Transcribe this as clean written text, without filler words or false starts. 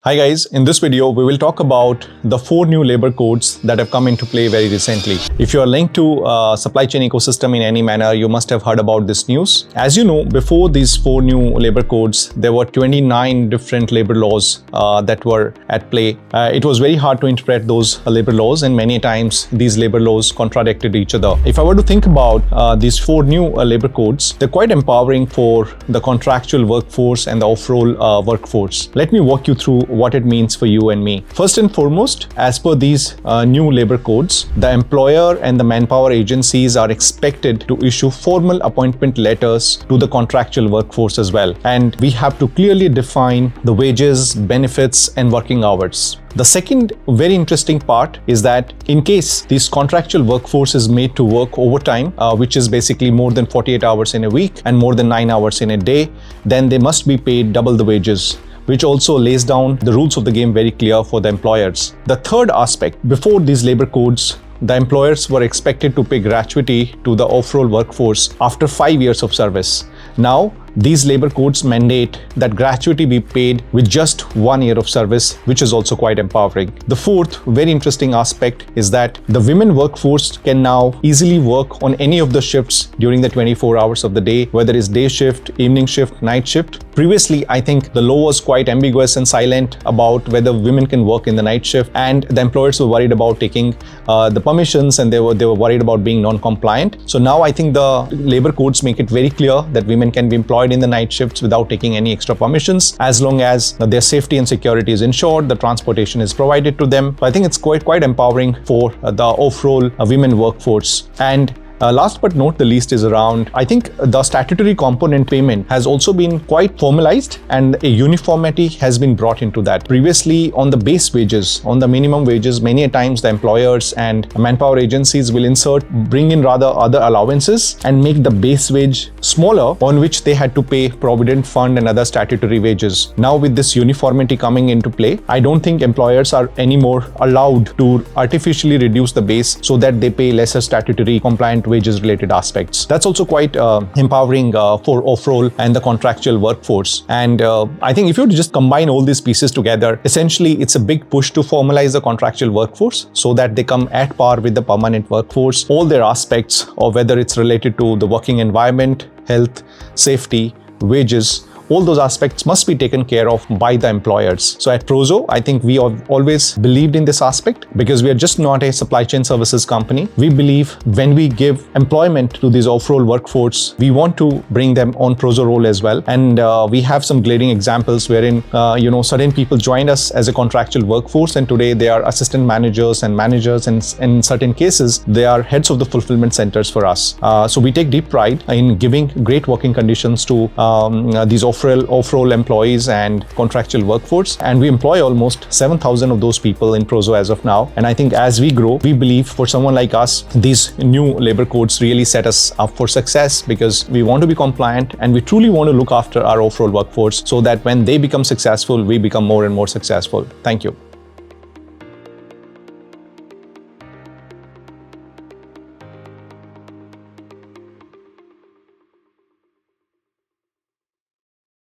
Hi guys, in this video we will talk about the 4 new labor codes that have come into play very recently. If you are linked to supply chain ecosystem in any manner, you must have heard about this news. As you know, before these 4 new labor codes, there were 29 different labor laws that were at play. It was very hard to interpret those labor laws, and many times these labor laws contradicted each other. If I were to think about these 4 new labor codes, they're quite empowering for the contractual workforce and the off-roll workforce. Let me walk you through what it means for you and me. First and foremost, as per these new labor codes, the employer and the manpower agencies are expected to issue formal appointment letters to the contractual workforce as well. And we have to clearly define the wages, benefits, and working hours. The second very interesting part is that in case this contractual workforce is made to work overtime, which is basically more than 48 hours in a week and more than 9 hours in a day, then they must be paid double the wages, which also lays down the rules of the game very clear for the employers. The third aspect, before these labor codes, the employers were expected to pay gratuity to the off-roll workforce after 5 years of service. Now, these labor codes mandate that gratuity be paid with just 1 year of service, which is also quite empowering. The fourth very interesting aspect is that the women workforce can now easily work on any of the shifts during the 24 hours of the day, whether it's day shift, evening shift, night shift. Previously, I think the law was quite ambiguous and silent about whether women can work in the night shift, and the employers were worried about taking the permissions, and they were worried about being non-compliant. So now I think the labor codes make it very clear that women can be employed in the night shifts without taking any extra permissions, as long as their safety and security is ensured, the transportation is provided to them. So I think it's quite empowering for the off-roll women workforce. And last but not the least is around, I think the statutory component payment has also been quite formalized, and a uniformity has been brought into that. Previously, on the base wages, on the minimum wages, many a times the employers and manpower agencies will bring in rather other allowances and make the base wage smaller, on which they had to pay provident fund and other statutory wages. Now with this uniformity coming into play, I don't think employers are anymore allowed to artificially reduce the base so that they pay lesser statutory compliant wages related aspects. That's also quite empowering for off-roll and the contractual workforce. And I think if you just combine all these pieces together, essentially it's a big push to formalize the contractual workforce so that they come at par with the permanent workforce. All their aspects, or whether it's related to the working environment, health, safety, wages, all those aspects must be taken care of by the employers. So at Prozo, I think we have always believed in this aspect, because we are just not a supply chain services company. We believe when we give employment to these off-roll workforce, we want to bring them on Prozo roll as well. And we have some glaring examples wherein certain people joined us as a contractual workforce, and today they are assistant managers and managers, and in certain cases they are heads of the fulfillment centers for us. So we take deep pride in giving great working conditions to these off-roll employees and contractual workforce, and we employ almost 7,000 of those people in Prozo as of now. And I think as we grow, we believe for someone like us, these new labor codes really set us up for success, because we want to be compliant and we truly want to look after our off-roll workforce so that when they become successful, we become more and more successful. Thank you.